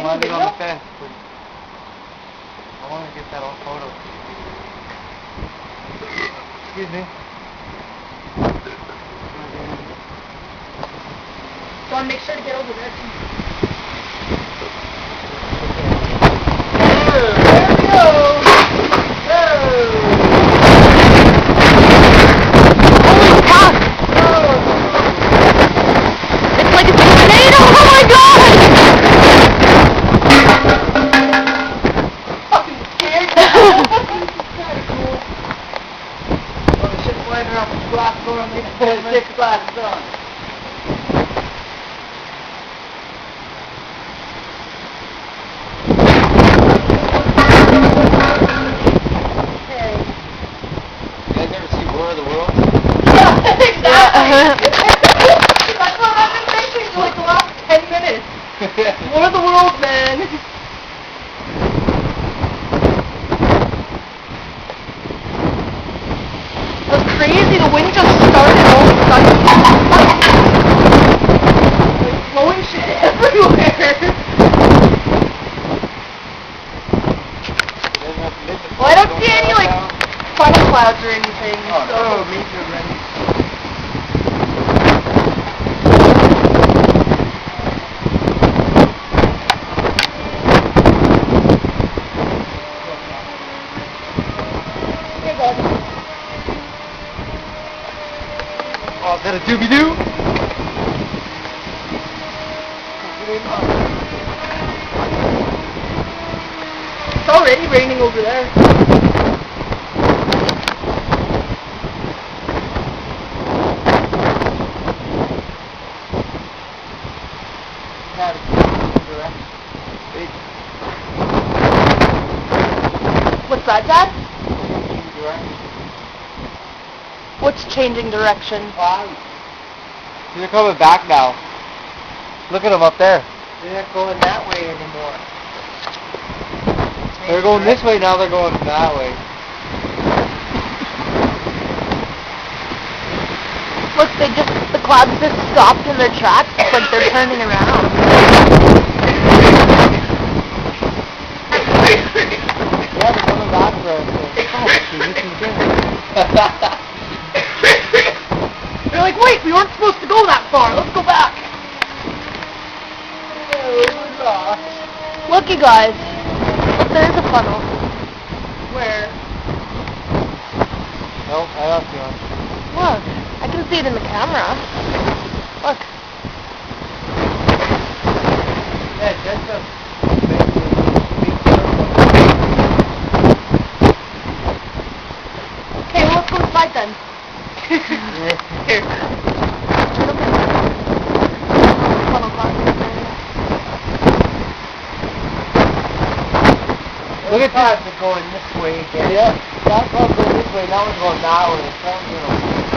landing on the fence. I want to get that on photo. Excuse me. So make sure to get over there too. There we go! Holy fuck! It's like a tornado! Oh my god! Fucking scared. This is kind of cool. Oh, the shit's landing off the glass door and leaving 6 glass on. War of the Worlds, man! That's crazy, the wind just started all of a sudden. Like, blowing shit everywhere! Well, I don't see any, like, funnel clouds or anything, Oh, so... no, me too, Randy. Oh, is that a doobie-doo? It's already raining over there. What's that, Dad? What's changing direction? They're coming back now. Look at them up there. They're not going that way anymore. They're going this way now, they're going that way. Look, the clouds just stopped in their tracks. It's like they're turning around. Yeah, they're coming back for us. Oh, this is good. They're like, wait, we weren't supposed to go that far. Let's go back. Look, you guys. Look, there's a funnel. Where? Nope, I don't see one. Look, I can see it in the camera. Look. Yeah, that's a Okay, well, let's go inside then. Here. Funnel clouds. Look at that. They're going this way again. Yeah, that one's going this way, that one's going that way. That one's going